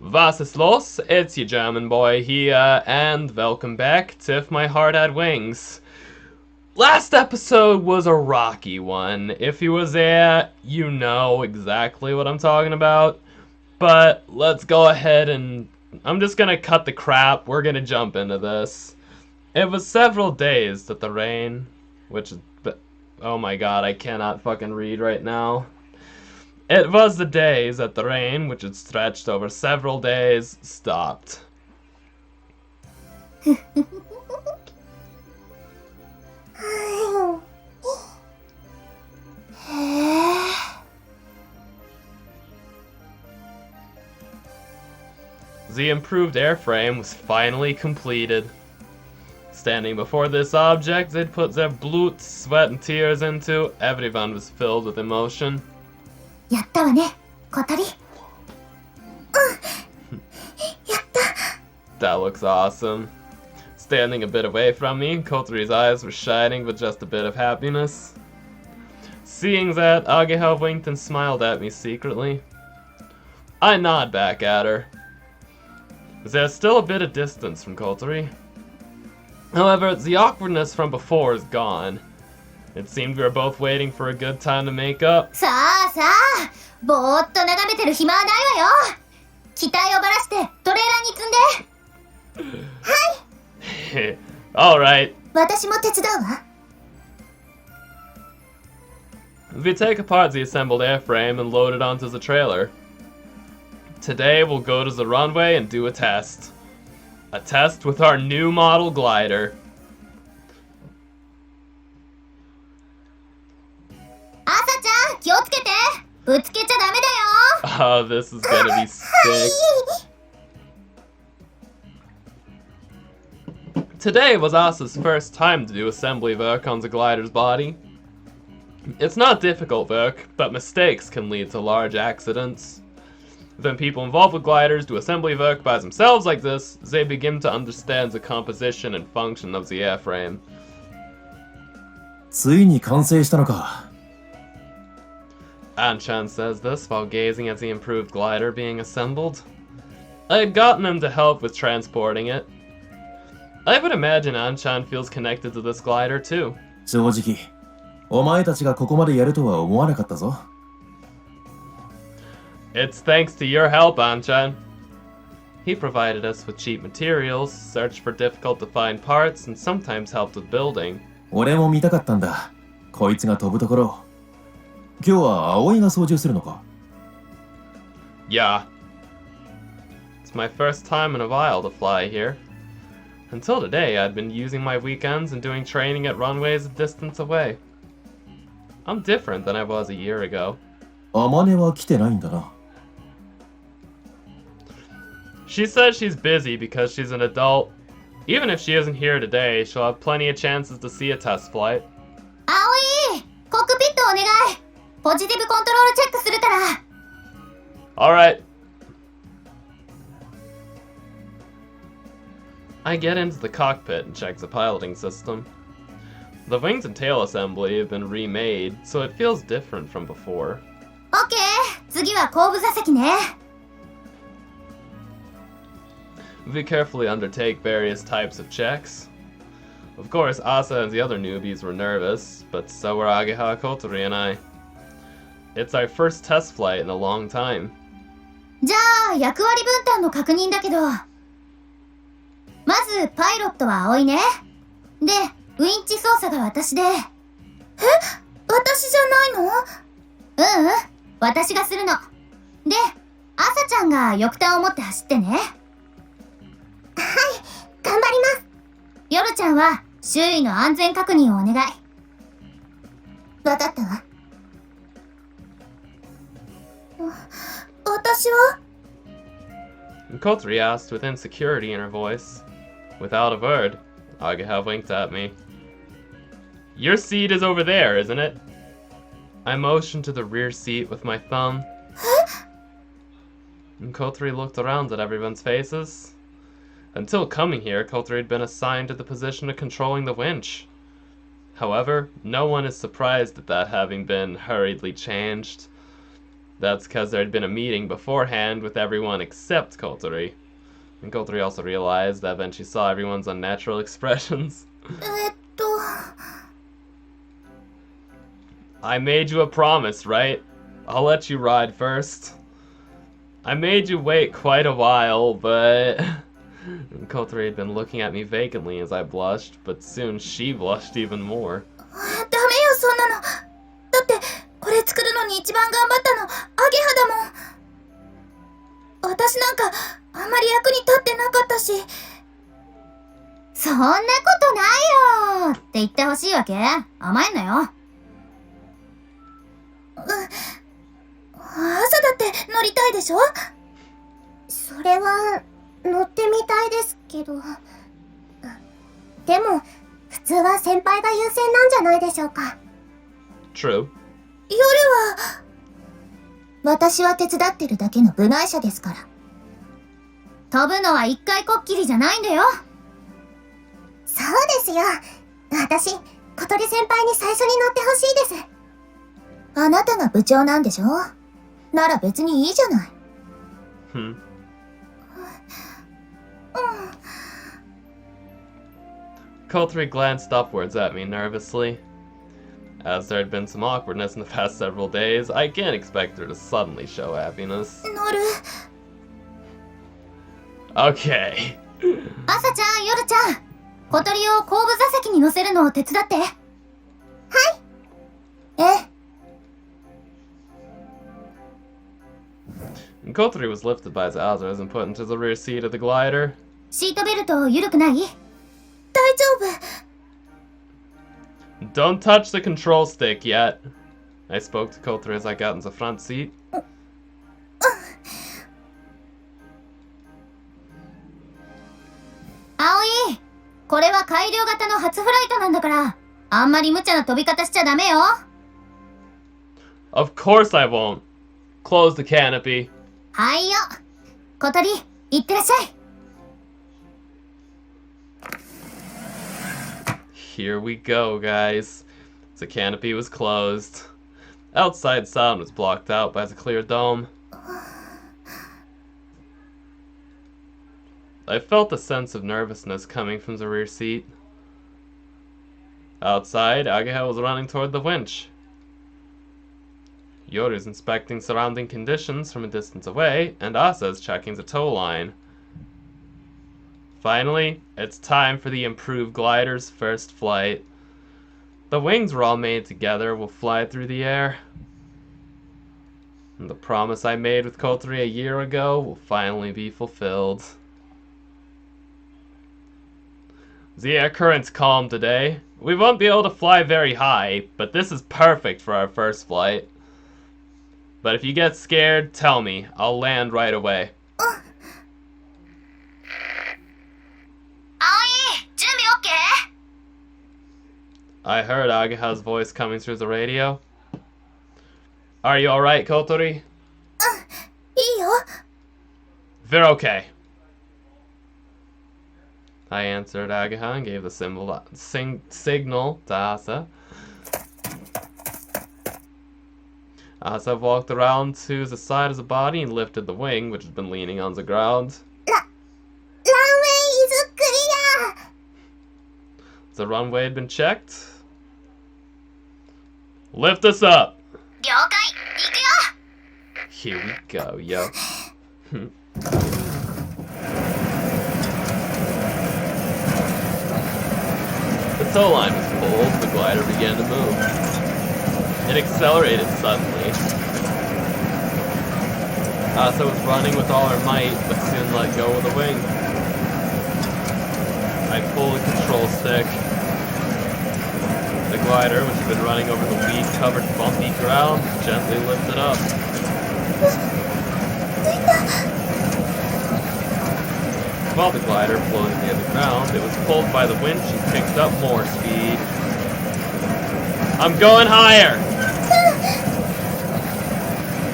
Was ist los? It's your German boy here, and welcome back to If My Heart Had Wings. Last episode was a rocky one. If you was there, you know exactly what I'm talking about. But let's go ahead and... I'm just gonna cut the crap, we're gonna jump into this. It was several days that the rain, which is... oh my god, I cannot fucking read right now. It was the days that the rain, which had stretched over several days, stopped. The improved airframe was finally completed. Standing before this object they'd put their blood, sweat, and tears into, everyone was filled with emotion. やったわね、Kotori. That looks awesome. Standing a bit away from me, Kotori's eyes were shining with just a bit of happiness. Seeing that, Ageha winked and smiled at me secretly. I nod back at her. There's still a bit of distance from Kotori. However, the awkwardness from before is gone. It seemed we were both waiting for a good time to make up. さあさあ、ぼーっと眺めてる暇はないわよ。機体をばらしてトレーラーに積んで。はい。Alright. 私も手伝うわ。We take apart the assembled airframe and load it onto the trailer. Today we'll go to the runway and do a test. A test with our new model glider. 朝ちゃん、気をつけて。ぶつけちゃダメだよ。Oh, this is gonna be sick. Today was Asa's first time to do assembly work on the glider's body. It's not difficult work, but mistakes can lead to large accidents. When people involved with gliders do assembly work by themselves like this, they begin to understand the composition and function of the airframe. ついに完成したのか。Anchan says this while gazing at the improved glider being assembled. I had gotten him to help with transporting it. I would imagine Anchan feels connected to this glider too. 正直、お前たちがここまでやるとは思わなかったぞ。It's thanks to your help, Anchan. He provided us with cheap materials, searched for difficult to find parts, and sometimes helped with building. 俺も見たかったんだ。こいつが飛ぶところ。今日は葵が操縦するのか？ Yeah. It's my first time in a while to fly here. Until today, I'd been using my weekends and doing training at runways a distance away. I'm different than I was a year ago. あまねは来てないんだな。She says she's busy because she's an adult. Even if she isn't here today, she'll have plenty of chances to see a test flight. 葵、コックピットお願い。ポジティブコントロールチェックするから。Alright. I get into the cockpit and check the piloting system. The wings and tail assembly have been remade, so it feels different from before. オッケー、次は後部座席ね。We carefully undertake various types of checks. Of course, Asa and the other newbies were nervous, but so were Ageha, Kotori, and I. It's our first test flight in a long time. じゃあ、役割分担の確認だけど。まず、パイロットは葵ね。で、ウインチ操作が私で。え？私じゃないの？うんうん、私がするの。で、朝ちゃんが翼端を持って走ってね。はい、頑張ります。夜ちゃんは周囲の安全確認をお願い。わかったわ。私は？ Kotori asked with insecurity in her voice. Without a word, Ageha winked at me. Your seat is over there, isn't it? I motioned to the rear seat with my thumb. And Kotori looked around at everyone's faces. Until coming here, Kotori had been assigned to the position of controlling the winch. However, no one is surprised at that having been hurriedly changed. That's because there had been a meeting beforehand with everyone except Kotori. And Kotori also realized that when she saw everyone's unnatural expressions. I made you a promise, right? I'll let you ride first. I made you wait quite a while, but... Kotori had been looking at me vacantly as I blushed, but soon she blushed even more. ダメよ、そんなの。だって、これ作るのに一番頑張ったの、アゲハだもん。私なんか、あんまり役に立ってなかったし。そんなことないよって言ってほしいわけ？甘えんなよ。朝だって乗りたいでしょ？それは乗ってみたいですけど。でも普通は先輩が優先なんじゃないでしょうか。 True. 夜は私は手伝ってるだけの部外者ですから。飛ぶのは一回こっきりじゃないんだよ。そうですよ。私、小鳥先輩に最初に乗ってほしいです。あなたが部長なんでしょ？なら別にいいじゃない。Kotori glanced upwards at me nervously. As there had been some awkwardness in the past several days, I can't expect her to suddenly show happiness. 乗る。Okay. 朝ちゃん、夜ちゃん。小鳥を後部座席に乗せるのを手伝って。はい。Kotori was lifted by his Azras and put into the rear seat of the glider. シートベルト緩くない？大丈夫。 Don't touch the control stick yet. I spoke to Kotori as I got in the front seat. Aoi, これは改良型の初フライトなんだから、あんまり無茶な飛び方しちゃダメよ。Of course I won't. Close the canopy. はいよ。小鳥、いってらっしゃい。Here we go, guys. The canopy was closed. Outside sound was blocked out by the clear dome. I felt a sense of nervousness coming from the rear seat. Outside, Ageha was running toward the winch. Yoru's inspecting surrounding conditions from a distance away, and Asa's checking the tow line. Finally, it's time for the improved glider's first flight. The wings were all made together, will fly through the air. And the promise I made with Kotori a year ago will finally be fulfilled. The air current's calm today. We won't be able to fly very high, but this is perfect for our first flight. But if you get scared, tell me. I'll land right away. Aoi, 準備 OK? I heard Ageha's voice coming through the radio. Are you alright, Kotori? いいよ。 We're okay. I answered Ageha and gave the signal to Asa. Asa walked around to the side of the body and lifted the wing, which had been leaning on the ground. Runway is clear! The runway had been checked. Lift us up! 了解、行くよ。 Here we go, yo. The tow line was pulled, the glider began to move. It accelerated suddenly. Asa was running with all her might, but soon let go of the wing. I pulled the control stick. The glider, which had been running over the weed-covered bumpy ground, gently lifted up. While the glider floated near the ground, it was pulled by the winch and picked up more speed. I'm going higher!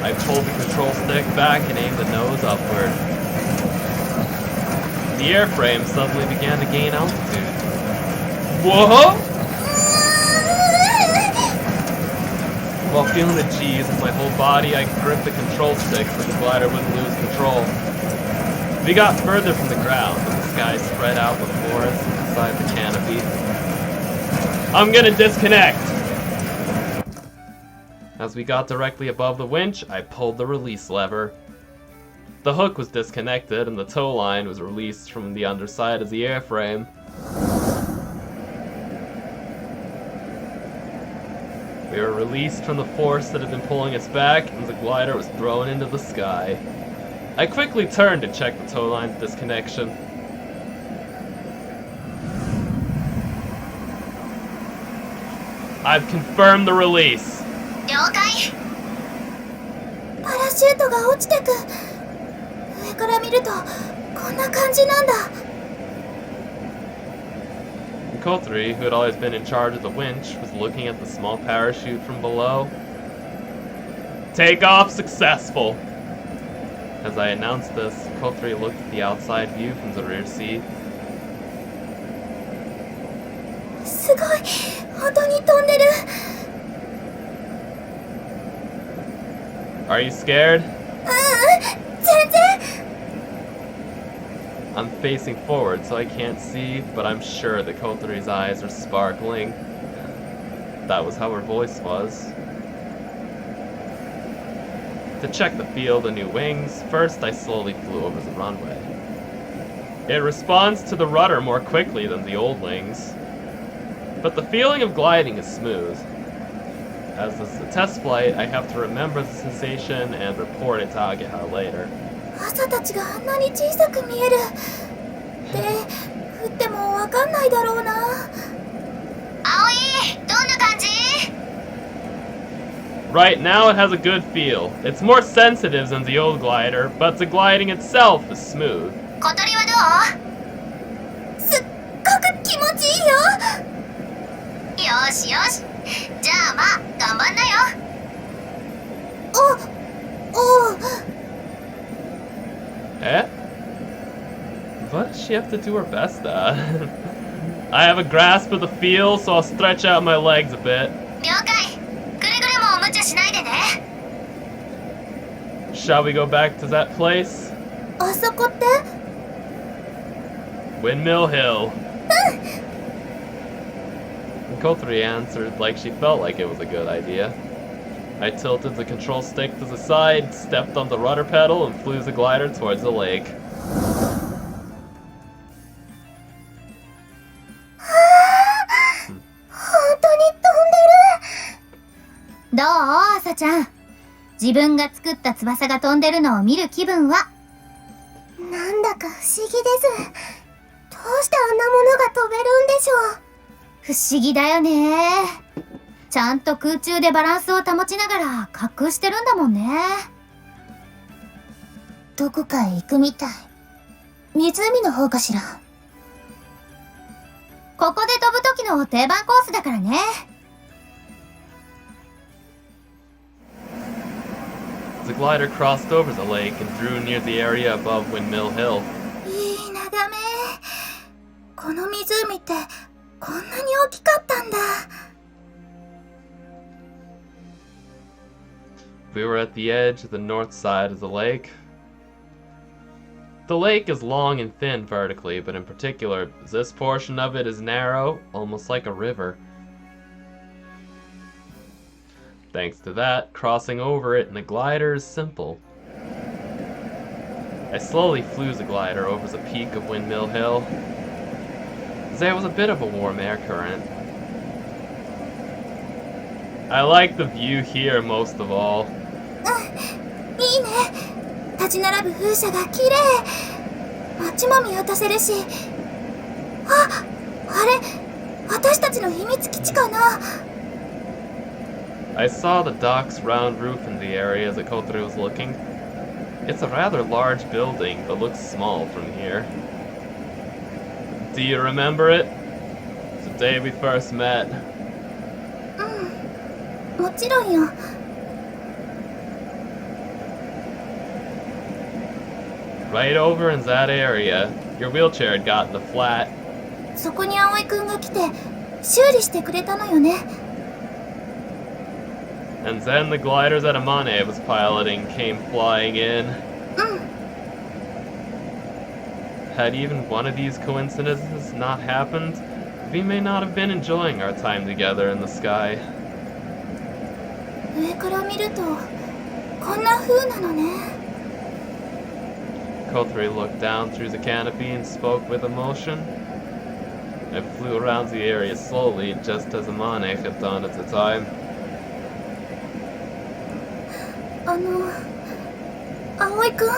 I pulled the control stick back and aimed the nose upward. The airframe suddenly began to gain altitude. Whoa! While feeling the G's with my whole body, I gripped the control stick so the glider wouldn't lose control. We got further from the ground, and the sky spread out before us inside the canopy. I'm gonna disconnect! As we got directly above the winch, I pulled the release lever. The hook was disconnected, and the tow line was released from the underside of the airframe. We were released from the force that had been pulling us back, and the glider was thrown into the sky. I quickly turned to check the tow line's disconnection. I've confirmed the release. 了解。パラシュートが落ちてく。上から見るとこんな感じなんだ。Kotori, who had always been in charge of the winch, was looking at the small parachute from below. Takeoff successful! As I announced this, Kotori looked at the outside view from the rear seat. すごい、本当に飛んでる。Are you scared? 全然。I'm facing forward so I can't see, but I'm sure that Kotori's eyes are sparkling. That was how her voice was. To check the feel of the new wings, first I slowly flew over the runway. It responds to the rudder more quickly than the old wings, but the feeling of gliding is smooth. As this is a test flight, I have to remember the sensation and report it to Ageha later. 朝たちがあんなに小さく見える。で、降ってもわかんないだろうな。葵、どんな感じ？ Right now it has a good feel. It's more sensitive than the old glider, but the gliding itself is smooth. 小鳥はどう？すっごく気持ちいいよ。よしよし。じゃあまあ頑張んなよ。おう。Eh? What does she have to do her best at? I have a grasp of the feel, so I'll stretch out my legs a bit. 了解。くれぐれも無茶しないでね。Shall we go back to that place? あそこって？ Windmill Hill. Kotori answered like she felt like it was a good idea. I tilted the control stick to the side, stepped on the rudder pedal, and flew the glider towards the lake. 本当に飛んでる。どう、朝ちゃん。自分が作った翼が飛んでるのを見る気分は？なんだか不思議です。どうしてあんなものが飛べるんでしょう。不思議だよね。ちゃんと空中でバランスを保ちながら滑空してるんだもんね。どこかへ行くみたい。湖の方かしら。ここで飛ぶ時の定番コースだからね。The glider crossed over the lake and drew near the area above Windmill Hill. いい眺め。この湖ってこんなに大きかったんだ。We were at the edge of the north side of the lake. The lake is long and thin vertically, but in particular, this portion of it is narrow, almost like a river. Thanks to that, crossing over it in a glider is simple. I slowly flew the glider over the peak of Windmill Hill. There was a bit of a warm air current. I like the view here most of all. いいね。立ち並ぶ風車が綺麗。街も見渡せるし。あれ、私たちの秘密基地かな。I saw the dock's round roof in the area as Kotori was looking. It's a rather large building, but looks small from here. Do you remember it? The day we first met. もちろんよ。Right over in that area. Your wheelchair had gotten a flat. そこに葵くんが来て修理してくれたのよね。And then the gliders that Amane was piloting came flying in. Had even one of these coincidences not happened, we may not have been enjoying our time together in the sky. 上から見るとこんな風なのね。 Kotori looked down through the canopy and spoke with emotion. I flew around the area slowly, just as Amane had done at the time. 葵くん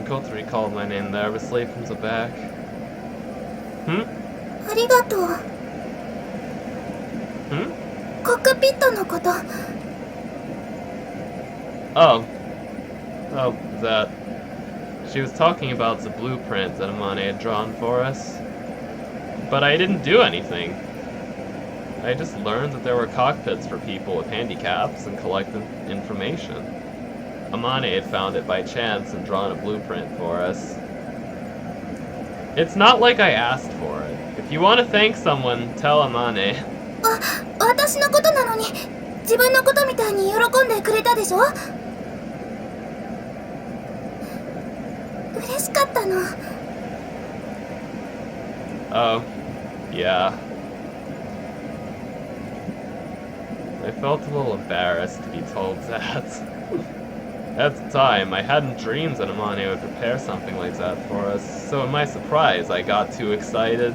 Kotori called my name nervously from the back. ありがとう。コックピットのこと。 Oh, that. She was talking about the blueprint that Amane had drawn for us. But I didn't do anything. I just learned that there were cockpits for people with handicaps and collected information. Amane had found it by chance and drawn a blueprint for us. It's not like I asked for it. If you want to thank someone, tell Amane. 私のことなのに自分のことみたいに喜んでくれたでしょ。嬉しかったの。 Oh, yeah. I felt a little embarrassed to be told that. At the time, I hadn't dreamed that Amane would prepare something like that for us, so in my surprise, I got too excited.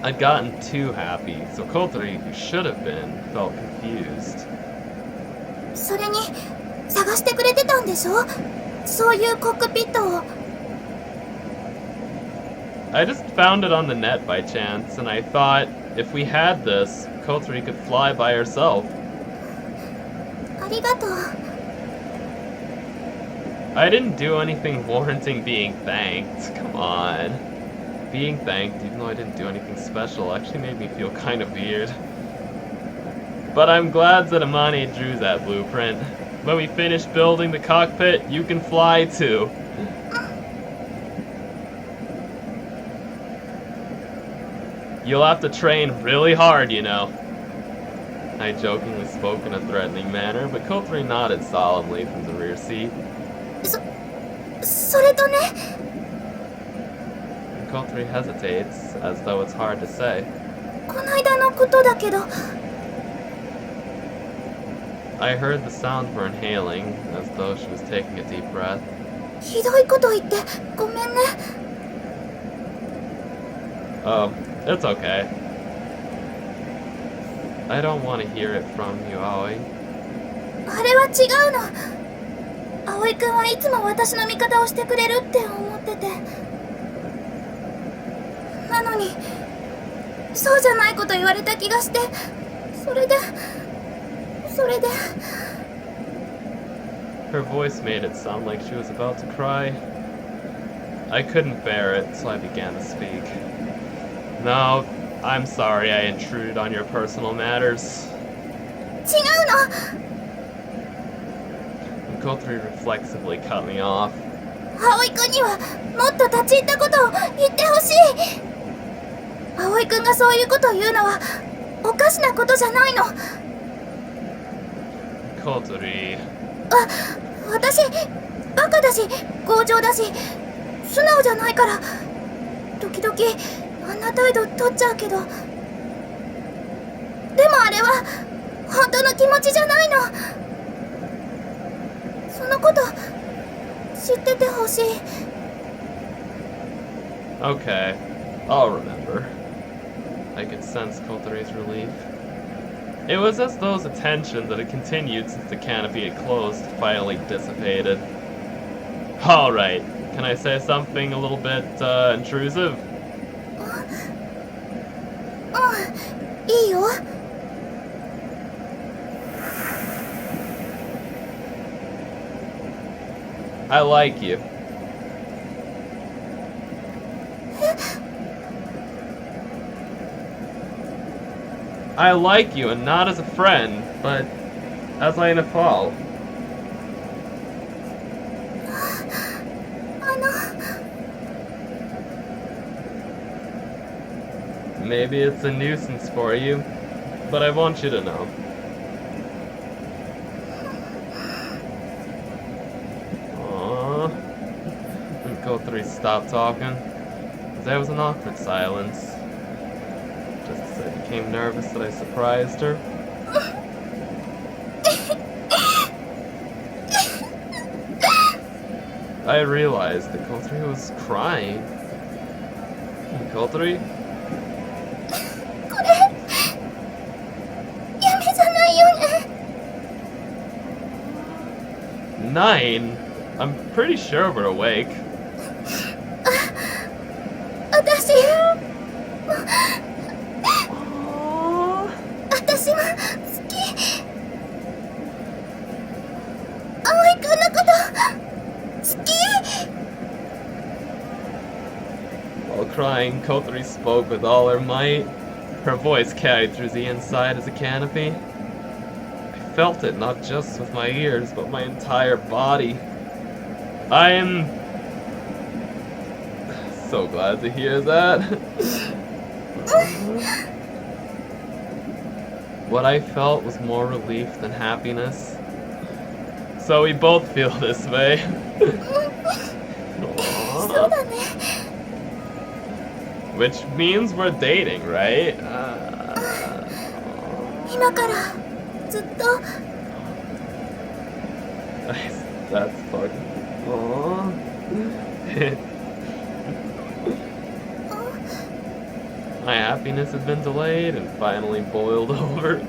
I'd gotten too happy, so Kotori, who should have been, felt confused. それに探してくれてたんでしょ。そういうコックピットを。 I just found it on the net by chance, and I thought, if we had this, Kotori could fly by herself. ありがとう。 I didn't do anything warranting being thanked. Come on. Being thanked, even though I didn't do anything special, actually made me feel kind of weird. But I'm glad that Amane drew that blueprint. When we finish building the cockpit, you can fly too. You'll have to train really hard, you know. I jokingly spoke in a threatening manner, but Kotori nodded solemnly from the rear seat. それとね。 Kotori hesitates, as though it's hard to say. こないだのことだけど。 I heard the sound of her inhaling, as though she was taking a deep breath. ひどいこと言ってごめんね。 Oh, it's okay. I don't want to hear it from you, Aoi. あれは違うの。葵くんはいつも私の味方をしてくれるって思ってて。なのにそうじゃないこと言われた気がして、それで Her voice made it sound like she was about to cry. I couldn't bear it, so I began to speak. No, I'm sorry I intruded on your personal matters. 違うの。 And Kotori reflexively cut me off. 葵くんにはもっと立ち入ったことを言ってほしい。葵くんがそういうことを言うのはおかしなことじゃないの。 Kotori. 私バカだし強情だし素直じゃないから時々あんな態度取っちゃうけど、でもあれは本当の気持ちじゃないの。そのこと知っててほしい。 Okay, I'll remember. I could sense Kotori's relief. It was as though the tension that had continued since the canopy had closed finally dissipated. Alright, can I say something a little bit intrusive? いいよ。 I like you. I like you, and not as a friend, but as I Nepal. あの Maybe it's a nuisance for you, but I want you to know. Aww. And Kotori stopped talking. There was an awkward silence. Just as I became nervous that I surprised her. I realized that Kotori was crying. Kotori? これ夢じゃないよね。 9? I'm pretty sure we're awake. 私も好き。葵くんのこと好き。 While crying, Kotori spoke with all her might. Her voice carried through the inside as a canopy. I felt it not just with my ears, but my entire body. I am so glad to hear that. What I felt was more relief than happiness. So we both feel this way. Aw. そうだね。 Which means we're dating, right? 今からずっと That's fucking. Aww. My happiness had been delayed and finally boiled over.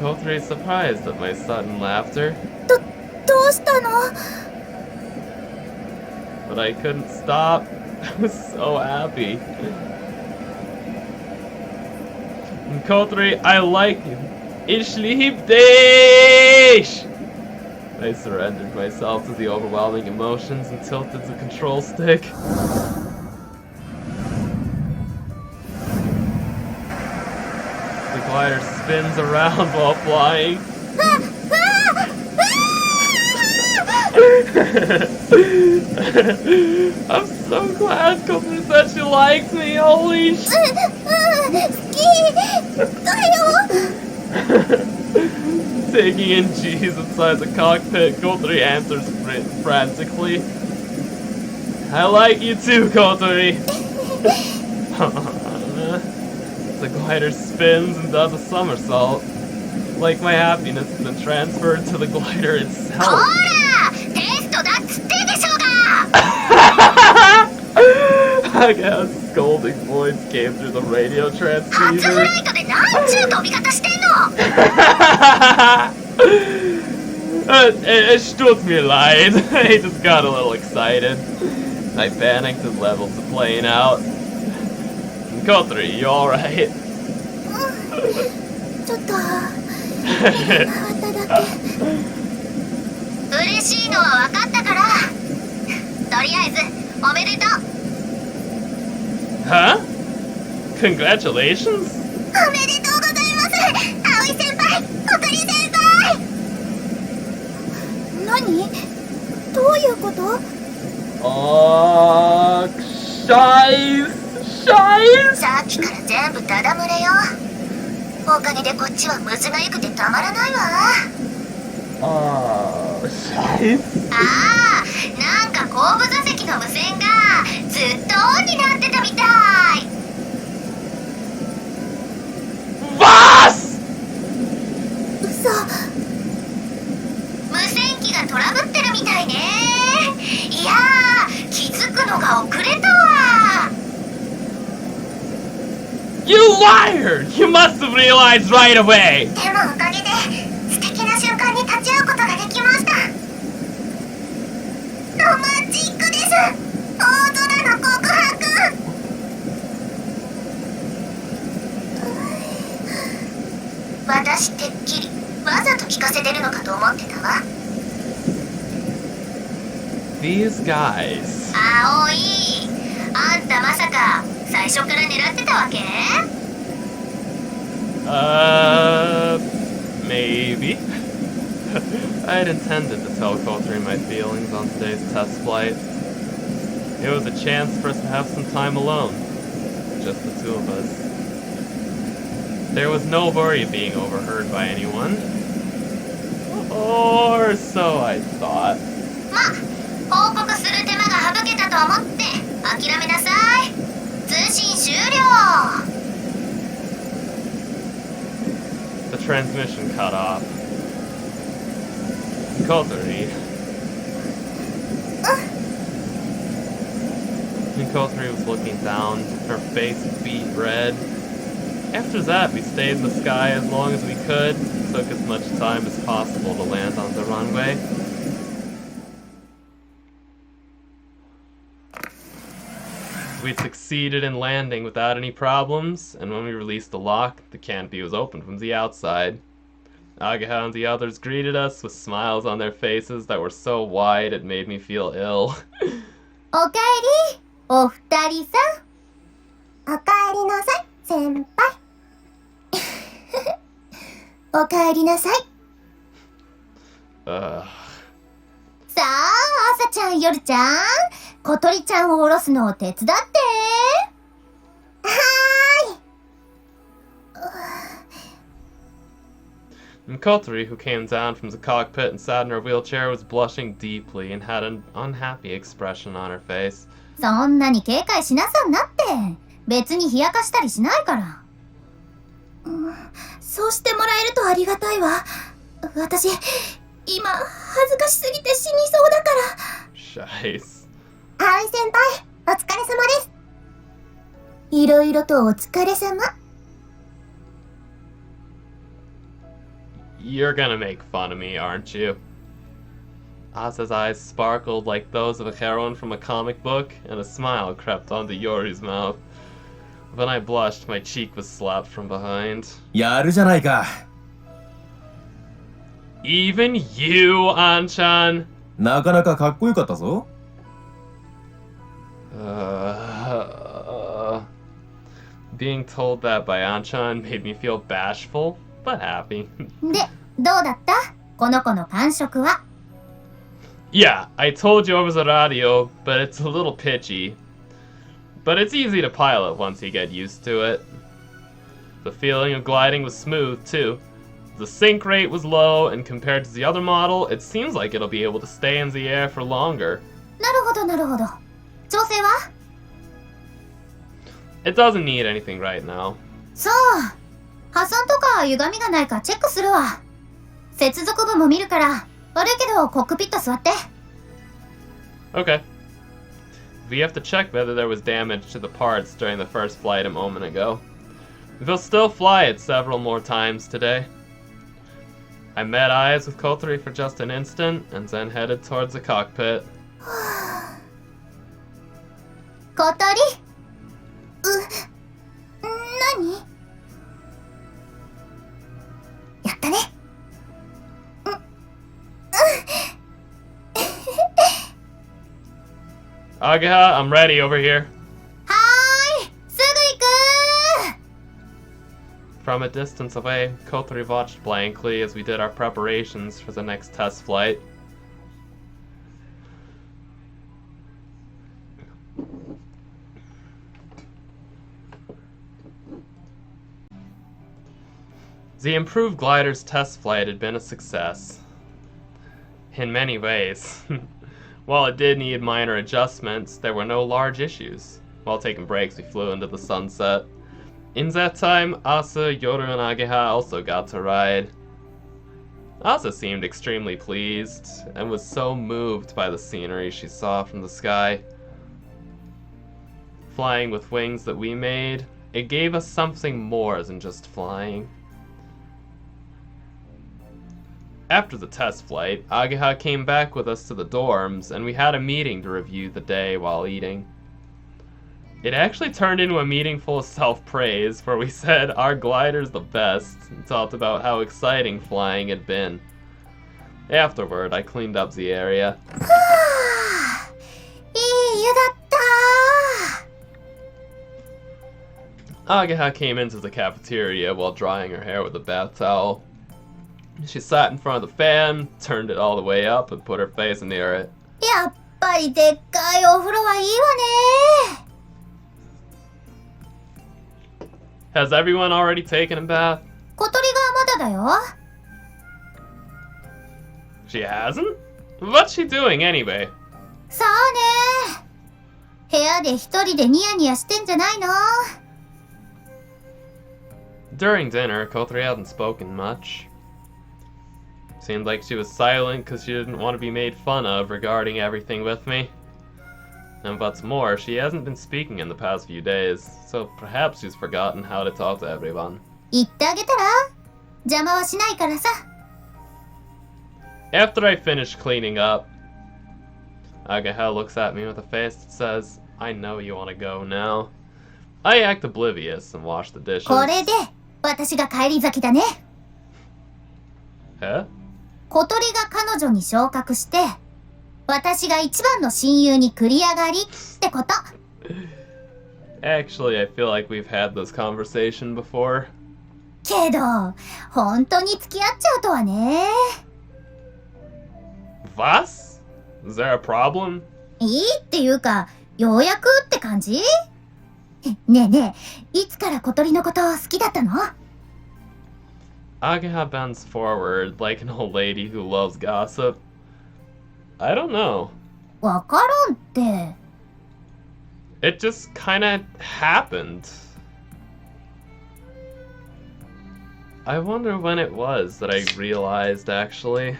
Kotori is surprised at my sudden laughter, どうしたの？ but I couldn't stop. I was so happy. Kotori, I like you. Ich lieb dich! I surrendered myself to the overwhelming emotions and tilted the control stick. The glider spins around while flying. I'm so glad Kotori said she likes me. Holy shit! 好きだよ。 Taking in G's inside the cockpit, Kotori answers frantically. I like you too, Kotori. The glider spins and does a somersault. Like my happiness has been transferred to the glider itself. ほら、テストだっつってでしょうが。 I guess scolding voice came through the radio 初フラ transceiver. イトでなんちゅう飛び方してんの。 Es tut mir leid. He just got a little excited. I panicked and leveled the plane out. Kotori, you alright? ちょっと回っただけ。嬉しいのは分かったから。とりあえずおめでとう。 Huh? Congratulations? おめでとうございます。葵先輩、小鳥先輩。何？どういうこと？ Scheiß! さっきから全部ダダ漏れよ。おかげでこっちはむずがゆくてたまらないわ。 Scheiß? ああ、なんか後部座席の無線がずっとオンになってたみたい。 Was? 嘘。無線機がトラブってるみたいね。いやー、気づくのが遅れたわ。 You liar! You must have realized right away! でもおかげで素敵な瞬間に立ち会うことができました。ロマンチックです。大空の告白。私てっきりわざと聞かせてるのかと思ってたわ。 These guys. 葵、あんたまさか最初から狙ってたわけ？ Maybe. I had intended to tell Kotori my feelings on today's test flight. It was a chance for us to have some time alone. Just the two of us. There was no worry of being overheard by anyone. Or so I thought. まあ、報告する手間が省けたと思って諦めなさい。通信終了。The transmission cut off. Kotori. Kotori was looking down, her face beet red. After that, we stayed in the sky as long as we could, took as much time as possible to land on the runway. We'd succeeded in landing without any problems, and when we released the lock, the canopy was open from the outside. Agaha and the others greeted us with smiles on their faces that were so wide it made me feel ill. おかえり、お二人さん。おかえりなさい、先輩。おかえりなさい。さあ、朝ちゃん、夜ちゃん、小鳥ちゃんを下ろすのを手伝って。はーい。And Kotori, who came down from the cockpit and sat in her wheelchair, was blushing deeply and had an unhappy expression on her face. そんなに警戒しなさんなって。別に冷やかしたりしないから。そうしてもらえるとありがたいわ。私、今、恥ずかしすぎて死にそうだから。Scheiß. 葵先輩、お疲れ様です。いろいろとお疲れ様。You're gonna make fun of me, aren't you? Asa's eyes sparkled like those of a heroine from a comic book, and a smile crept onto Yori's mouth. When I blushed, my cheek was slapped from behind. やるじゃないか。Even you, Anchan! なかなかかっこよかったぞ。Being told that by Anchan made me feel bashful, but happy. で、どうだったこの子の感触は。Yeah, I told you over the radio, but it's a little pitchy. But it's easy to pilot once you get used to it. The feeling of gliding was smooth, too. The sink rate was low, and compared to the other model, it seems like it'll be able to stay in the air for longer. なるほどなるほど。調整は It doesn't need anything right now. そう。破損とか歪みがないかチェックするわ。接続部も見るから。悪いけどコックピット座って。Okay. We have to check whether there was damage to the parts during the first flight a moment ago. We'll still fly it several more times today. I met eyes with Kotori for just an instant, and then headed towards the cockpit. 小鳥何やったね。Agaha, I'm ready over here. はーい、すぐ行く。 From a distance away, Kotori watched blankly as we did our preparations for the next test flight. The improved glider's test flight had been a success. In many ways. While it did need minor adjustments, there were no large issues. While taking breaks, we flew into the sunset. In that time, Asa, Yoru, and Ageha also got to ride. Asa seemed extremely pleased, and was so moved by the scenery she saw from the sky. Flying with wings that we made, it gave us something more than just flying. After the test flight, Ageha came back with us to the dorms, and we had a meeting to review the day while eating. It actually turned into a meeting full of self-praise, where we said our glider's the best, and talked about how exciting flying had been. Afterward, I cleaned up the area. いい湯だった。 Ageha came into the cafeteria while drying her hair with a bath towel. She sat in front of the fan, turned it all the way up, and put her face near it. やっぱぱりでっかいお風呂はいいわね。 Has everyone already taken a bath? 小鳥がまだだよ。 She hasn't? What's she doing anyway? さあね。部屋で一人でニヤニヤしてんじゃないの？ During dinner, Kotori hadn't spoken much. Seemed like she was silent because she didn't want to be made fun of regarding everything with me. And what's more, she hasn't been speaking in the past few days, so perhaps she's forgotten how to talk to everyone. 言ってあげたら？邪魔はしないからさ。 After I finish cleaning up, Agaha looks at me with a face that says, I know you want to go now. I act oblivious and wash the dishes. これで私が帰り咲きだね。 Huh? 小鳥が彼女に昇格して、私が一番の親友に繰り上がりってこと。 Actually, I feel like we've had this conversation before. けど、本当に付き合っちゃうとはね。 Was? Is there a problem? いいっていうか、ようやくって感じ？ねえねえ、いつから小鳥のこと好きだったの？ Agaha bends forward like an old lady who loves gossip. I don't know. わからんって。 It just kinda happened. I wonder when it was that I realized, actually.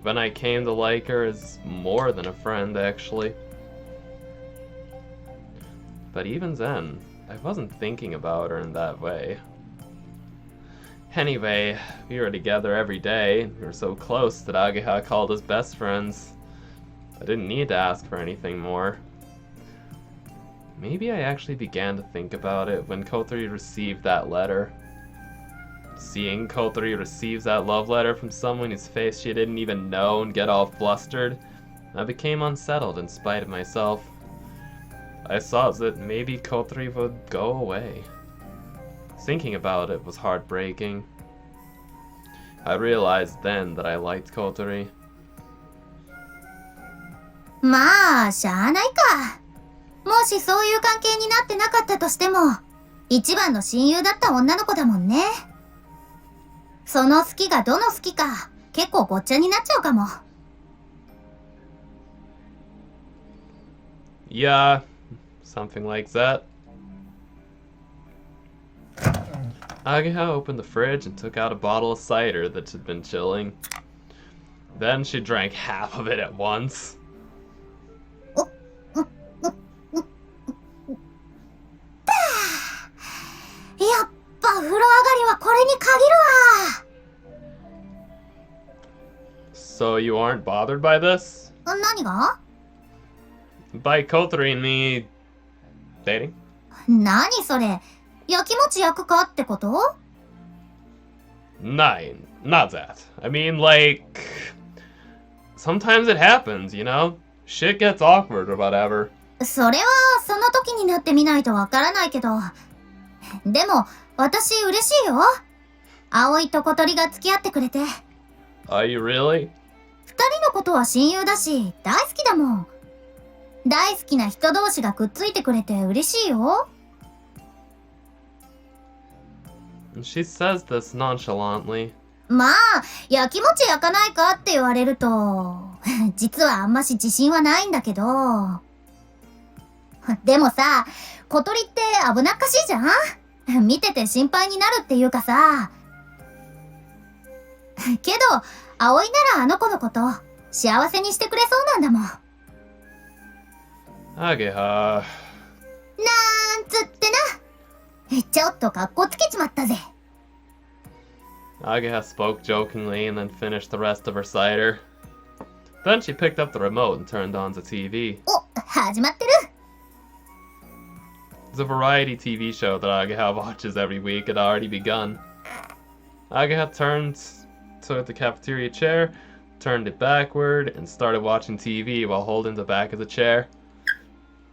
When I came to like her as more than a friend, actually. But even then, I wasn't thinking about her in that way. Anyway, we were together every day. We were so close that Agaha called us best friends. I didn't need to ask for anything more. Maybe I actually began to think about it when Kotori received that letter. Seeing Kotori receives that love letter from someone whose face she didn't even know and get all flustered, I became unsettled in spite of myself. I thought that maybe Kotori would go away. Thinking about it was heartbreaking. I realized then that I liked Kotori. まあ、しゃあないか。もしそういう関係になってなかったとしても、一番の親友だった女の子だもんね。その好きがどの好きか、結構ごっちゃになっちゃうかも。Yeah, something like that. Agaha opened the fridge and took out a bottle of cider that had been chilling. Then she drank half of it at once. やっぱ風呂上がりはこれに限るわ。 So you aren't bothered by this? 何が？ By Kotori and me dating? 何それ？焼き餅焼くかってこと？ Nine, not that. I mean, like, sometimes it happens, you know? Shit gets awkward or whatever. それはその時になってみないとわからないけど。でも、私嬉しいよ。葵と小鳥が付き合ってくれて。Are you really? 二人のことは親友だし、大好きだもん。大好きな人同士がくっついてくれて嬉しいよ。She says this nonchalantly. まあ、焼き餅焼かないかって言われると、実はあんまし自信はないんだけど。でもさ、小鳥って危なっかしいじゃん？見てて心配になるっていうかさ。けど、葵ならあの子のこと、幸せにしてくれそうなんだもん。Agaha. なんつってな。ちょっとカッコつけちまったぜ。Agaha spoke jokingly and then finished the rest of her cider. Then she picked up the remote and turned on the TV. お、始まってる。The variety TV show that Agaha watches every week had already begun. Agaha turned to the cafeteria chair, turned it backward, and started watching TV while holding the back of the chair.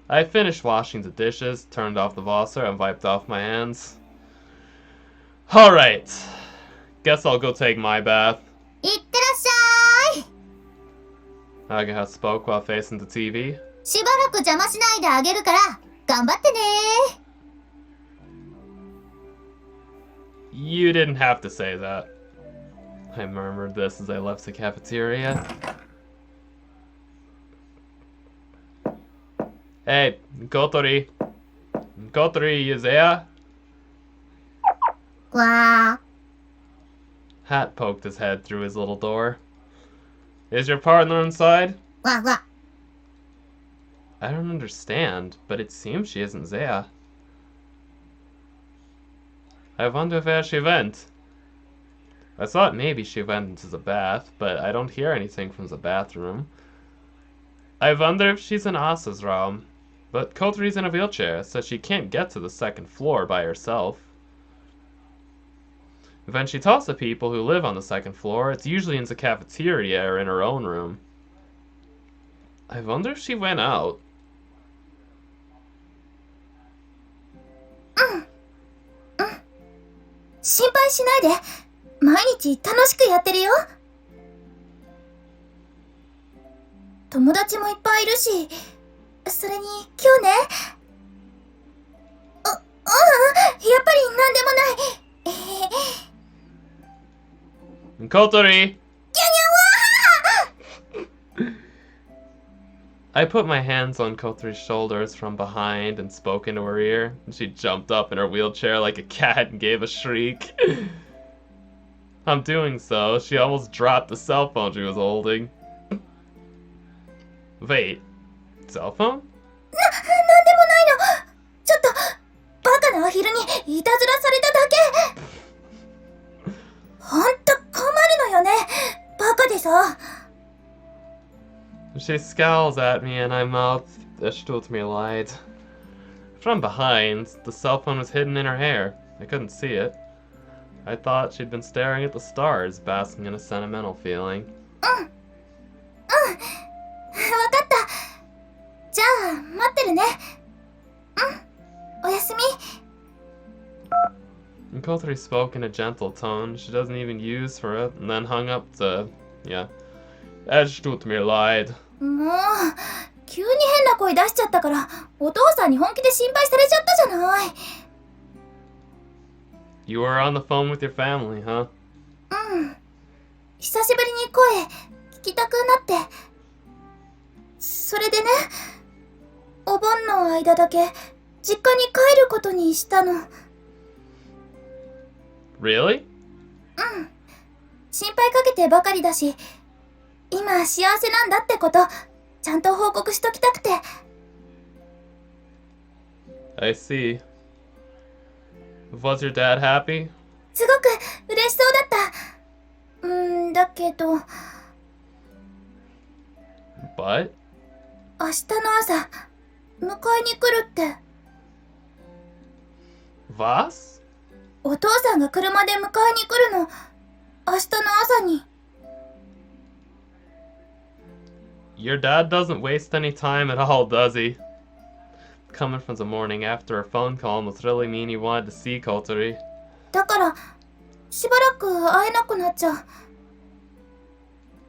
I finished washing the dishes, turned off the Wasser, and wiped off my hands. Alright. Guess I'll go take my bath. いってらっしゃーい。Agaha spoke while facing the TV. しばらく邪魔しないであげるから、頑張ってね。 You didn't have to say that. I murmured this as I left the cafeteria. Hey, Kotori. Kotori, you there? わ Hat poked his head through his little door. Is your partner inside? わわ。 I don't understand, but it seems she isn't there. I wonder where she went. I thought maybe she went into the bath, but I don't hear anything from the bathroom. I wonder if she's in Asa's room, but Kotori's in a wheelchair, so she can't get to the second floor by herself. When she talks to people who live on the second floor, it's usually in the cafeteria or in her own room. I wonder if she went out. 心配しないで。毎日楽しくやってるよ。友達もいっぱいいるし、それに今日ね。やっぱりなんでもない。Kotori! I put my hands on Kotori's shoulders from behind and spoke into her ear. She jumped up in her wheelchair like a cat and gave a shriek. On doing so, she almost dropped the cell phone she was holding. Wait, cell phone? なんでもないの。ちょっとバカなアヒルにいたずらされただけ。ほんと困るのよね。バカでさ。She scowls at me and I mouthed, "Es tut mir leid." From behind, the cell phone was hidden in her hair. I couldn't see it. I thought she'd been staring at the stars, basking in a sentimental feeling. わかった。じゃあ待ってるね。おやすみ。 And Kotori spoke in a gentle tone she doesn't even use for it, and then hung up the, "Es tut mir leid." もう急に変な声出しちゃったからお父さんに本気で心配されちゃったじゃない。 You were on the phone with your family, huh? 久しぶりに声聞きたくなって。それでね、お盆の間だけ実家に帰ることにしたの。 Really? 心配かけてばかりだし、今幸せなんだってことちゃんと報告しときたくて。 I see. Was your dad happy? すごく嬉しそうだった。だけど But? 明日の朝迎えに来るって。 Was? お父さんが車で迎えに来るの。明日の朝に。 Your dad doesn't waste any time at all, does he? Coming from the morning after a phone call must really mean he wanted to see Kotori. だからしばらく会えなくなっちゃう。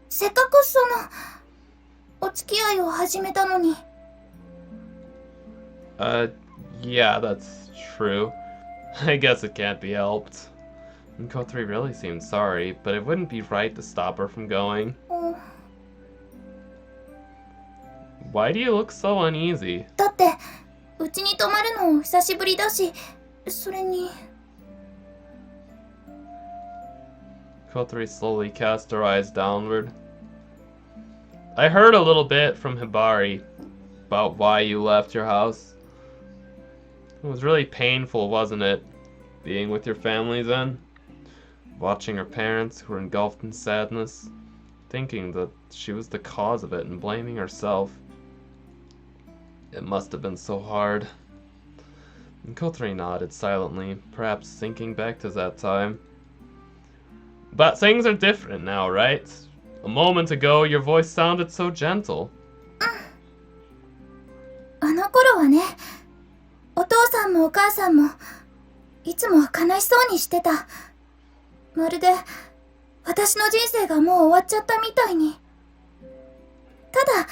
せっかくお付き合いを始めたのに。 Yeah, that's true. I guess it can't be helped. And Kotori really seemed sorry, but it wouldn't be right to stop her from going. Why do you look so uneasy? だってうちに泊まるの久しぶりだし、それに。 Kotori slowly cast her eyes downward. I heard a little bit from Hibari about why you left your house. It was really painful, wasn't it? Being with your family then? Watching her parents who were engulfed in sadness, thinking that she was the cause of it and blaming herself. It must have been so hard. And Kotori nodded silently, perhaps thinking back to that time. But things are different now, right? A moment ago, your voice sounded so gentle. あの頃はね、お父さんもお母さんもいつも悲しそうにしてた。まるで私の人生がもう終わっちゃったみたいに。だ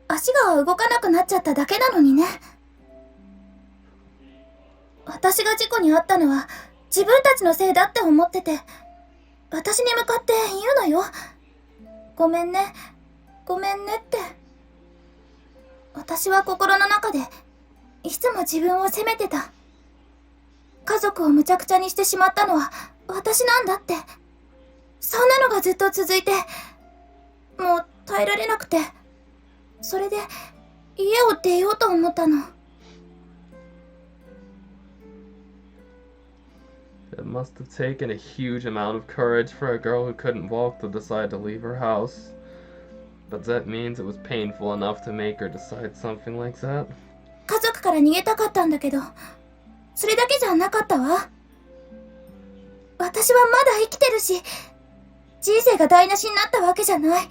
足が動かなくなっちゃっただけなのにね。私が事故に遭ったのは自分たちのせいだって思ってて、私に向かって言うのよ。ごめんね、ごめんねって。私は心の中でいつも自分を責めてた。家族をむちゃくちゃにしてしまったのは私なんだって。そんなのがずっと続いて、もう耐えられなくて、それで家を出ようと思ったの。It must have taken a huge amount of courage for a girl who couldn't walk to decide to leave her house. But that means it was painful enough to make her decide something like that. 家族から逃げたかったんだけど、それだけじゃなかったわ。私はまだ生きてるし、人生が台無しになったわけじゃない。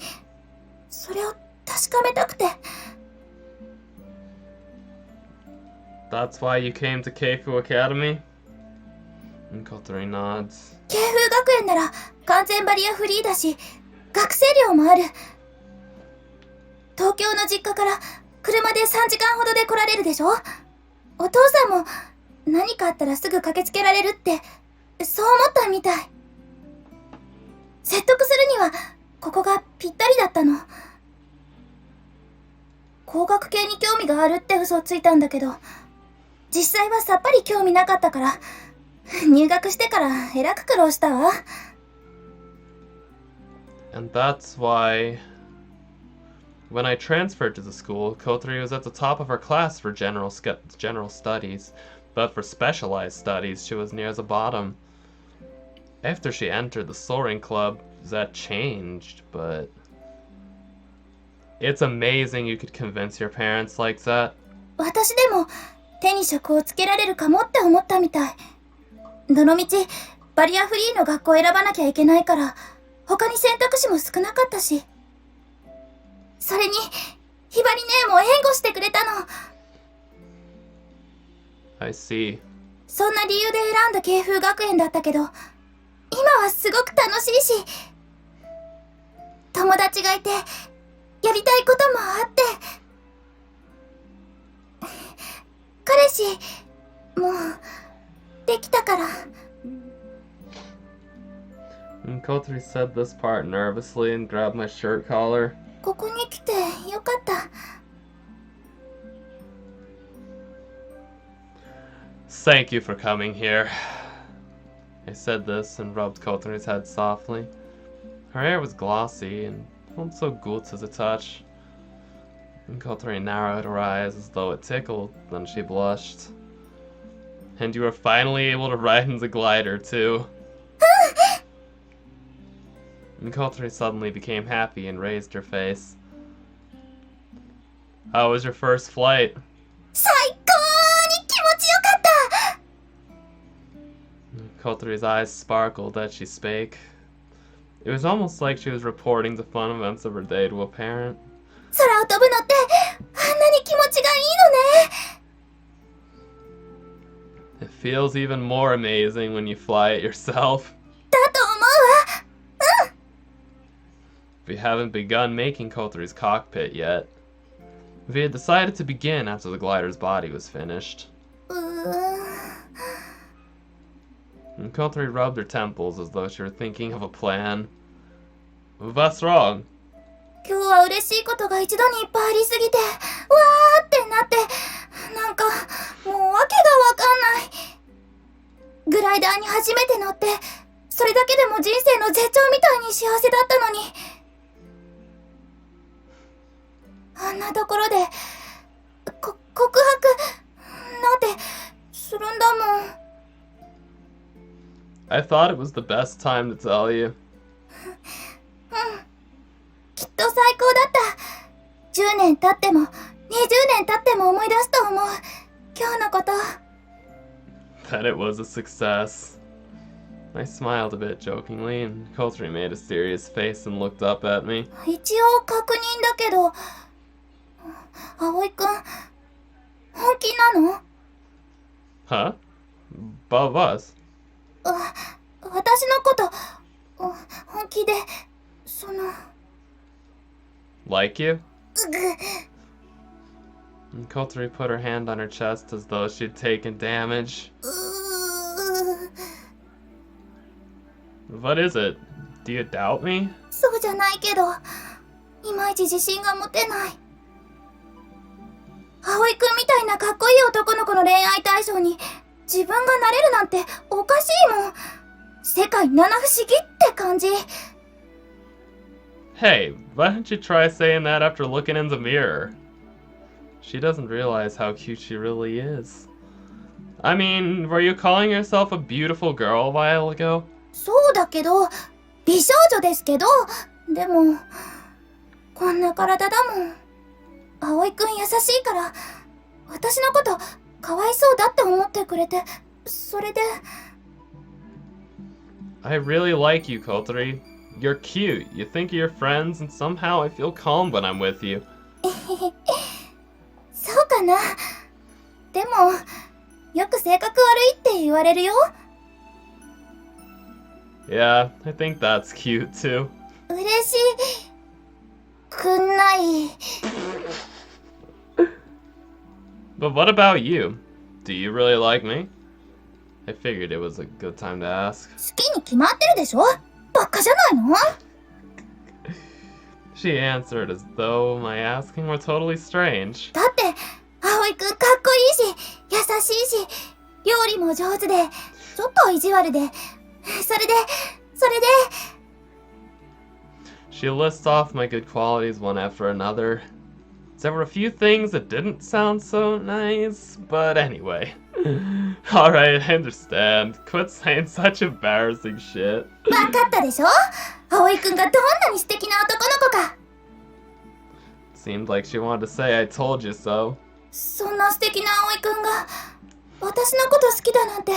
それを確かめたくて。That's why you came to Keifu Academy? And Kotori nods. 慶風学園なら完全バリアフリーだし、学生寮もある。東京の実家から車で3時間ほどで来られるでしょ。お父さんも何かあったらすぐ駆けつけられるって、そう思ったみたい。説得するにはここがぴったりだったの。工学系に興味があるって嘘をついたんだけど、実際はさっぱり興味なかったから、入学してからえらく苦労したわ。And that's why when I transferred to the school, Kotori was at the top of her class for general studies, but for specialized studies, she was near the bottom. After she entered the soaring club, that changed, but it's amazing you could convince your parents like that. 私でも手に職をつけられるかもって思ったみたい。どのみちバリアフリーの学校を選ばなきゃいけないから、他に選択肢も少なかったし。それにひばり姉も援護してくれたの。I see. そんな理由で選んだ慶風学園だったけど、今はすごく楽しいし、友達がいてやりたいこともあって、彼氏もうできたから。And Kotori said this part nervously and grabbed my shirt collar. ここに来てよかった。Thank you for coming here. I said this and rubbed Kotori's head softly. Her hair was glossy and felt so good to the touch. And Kotori narrowed her eyes as though it tickled, then she blushed. And you were finally able to ride in the glider, too. And Kotori suddenly became happy and raised her face. How was your first flight? 最高に気持ちよかった。 Kotori's eyes sparkled as she spake. It was almost like she was reporting the fun events of her day to a parent. 空を飛ぶのってあんなに気持ちがいいのね。 It feels even more amazing when you fly it yourself. だと思うわ。We haven't begun making Kotori's cockpit yet. We had decided to begin after the glider's body was finished. And Kotori rubbed her temples as though she were thinking of a plan. What's wrong? 今日は嬉しいことが一度にいっぱいありすぎて、わーってなって、なんかもうわけがわかんない。グライダーに初めて乗って、それだけでも人生の絶頂みたいに幸せだったのに、あんなところで告白なんてするんだもん。I thought it was the best time to tell you. きっと最高だった。10年経っても20年経っても思い出すと思う、今日のこと。 That it was a success. I smiled a bit jokingly, and Kotori made a serious face and looked up at me. 一応確認だけど、葵くん本気なの？ Huh? About us? 私のこと本気で、Like you? そ And Kotori put her hand on her chest as though she'd taken damage. What is it? Do you doubt me? そうじゃないけど、いまいち自信が持てない。葵くんみたいなかっこいい男の子の恋愛対象に自分がなれるなんておかしいもん。世界七不思議って感じ。Hey, why don't you try saying that after looking in the mirror? She doesn't realize how cute she really is. I mean, were you calling yourself a beautiful girl a while ago? そうだけど、美少女ですけど、でも、こんな体だもん。葵くん優しいから、私のことかわいそうだって思ってくれて、それで。I really like you, Kotori. You're cute. You think of your friends, and somehow I feel calm when I'm with you. そうかな。でも、よく性格悪いって言われるよ。Yeah, I think that's cute too. 嬉しくない。But what about you? Do you really like me? I figured it was a good time to ask. 好きに決まってるでしょ？バカじゃないの？ She answered as though my asking were totally strange. だって、葵くんかっこいいし、優しいし、料理も上手で、ちょっと意地悪で、それで。She lists off my good qualities one after another. There were a few things that didn't sound so nice, but anyway. Alright, I understand. Quit saying such embarrassing shit. わかったでしょ？葵くんがどんなに素敵な男の子か。Seemed like she wanted to say I told you so. そんな素敵な葵くんが、私のこと好きだなんて、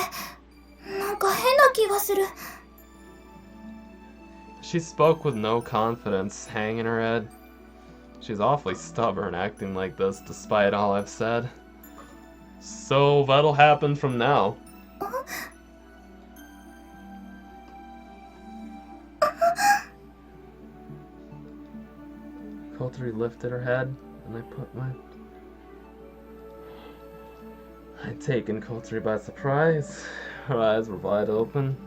なんか変な気がする。She spoke with no confidence, hanging her head. She's awfully stubborn acting like this despite all I've said. So what'll happen from now? Kotori lifted her head, and I'd taken Kotori by surprise. Her eyes were wide open.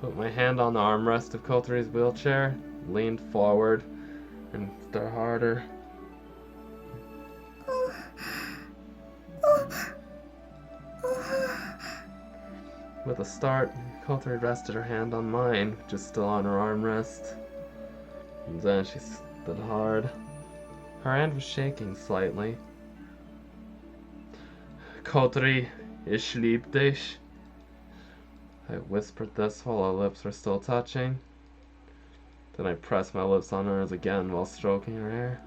Put my hand on the armrest of Kotori's wheelchair, leaned forward, and stared harder. With a start, Kotori rested her hand on mine, which is still on her armrest. And then she stood hard. Her hand was shaking slightly. Kotori, ich lieb dich. I whispered this while our lips were still touching. Then I pressed my lips on hers again while stroking her hair.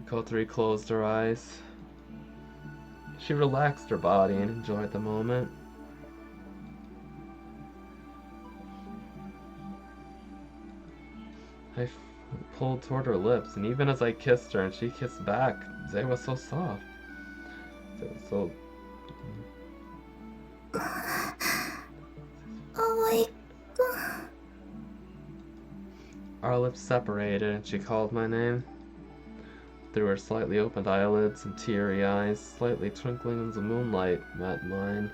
Kotori closed her eyes. She relaxed her body and enjoyed the moment. I pulled toward her lips, and even as I kissed her and she kissed back, they were so soft. They were so... Our lips separated and she called my name. Through her slightly opened eyelids and teary eyes, slightly twinkling in the moonlight, met mine.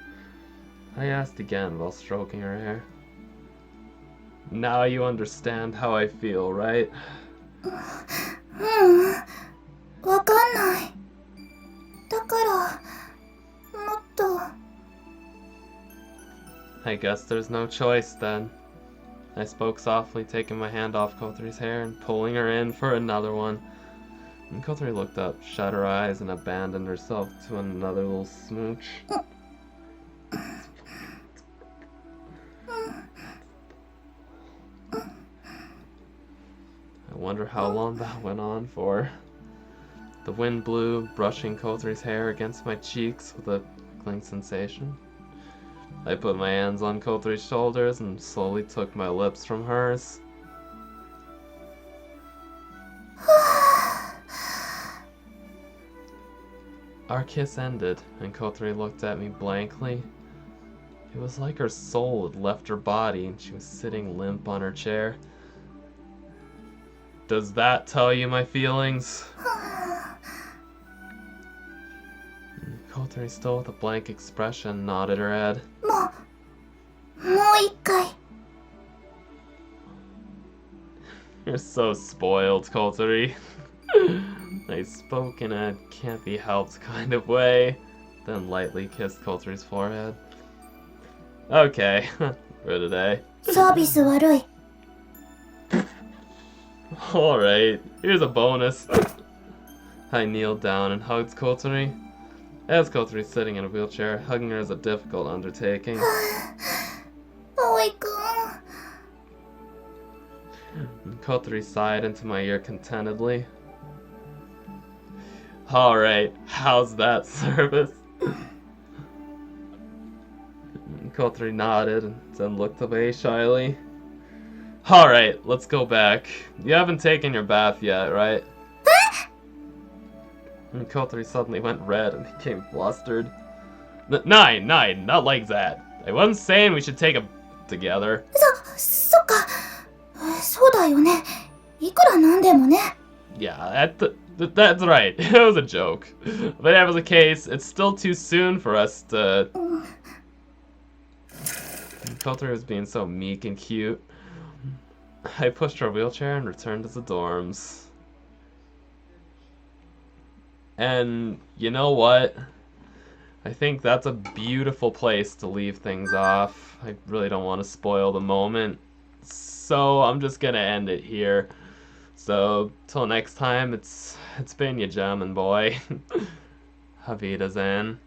I asked again while stroking her hair. Now you understand how I feel, right? わかんない。だから、もっと。I guess there's no choice then. I spoke softly, taking my hand off Kotori's hair and pulling her in for another one. And Kotori looked up, shut her eyes, and abandoned herself to another little smooch. I wonder how long that went on for. The wind blew, brushing Kotori's hair against my cheeks with a cling sensation. I put my hands on Kotori's shoulders and slowly took my lips from hers. Our kiss ended, and Kotori looked at me blankly. It was like her soul had left her body and she was sitting limp on her chair. Does that tell you my feelings? Kotori, still with a blank expression, nodded her head. もう一回。 You're so spoiled, Kotori. I spoke in a can't be helped kind of way, then lightly kissed Kotori's forehead. Okay, for today. サービス悪い。 Alright, here's a bonus. I kneeled down and hugged Kotori. As Kotori's sitting in a wheelchair, hugging her is a difficult undertaking. 葵くん。 Kotori sighed into my ear contentedly. Alright, how's that service? Kotori nodded and then looked away shyly. Alright, let's go back. You haven't taken your bath yet, right? And Kotori suddenly went red and became flustered. Nine, not like that. I wasn't saying we should take a together. そっか。そうだよね。いくらなんでもね。 Yeah, that's right. It was a joke. But that was the case. It's still too soon for us to... Kotori was being so meek and cute. I pushed her wheelchair and returned to the dorms. And you know what? I think that's a beautiful place to leave things off. I really don't want to spoil the moment. So I'm just gonna end it here. So till next time, it's been your German boy. Auf Wiedersehen.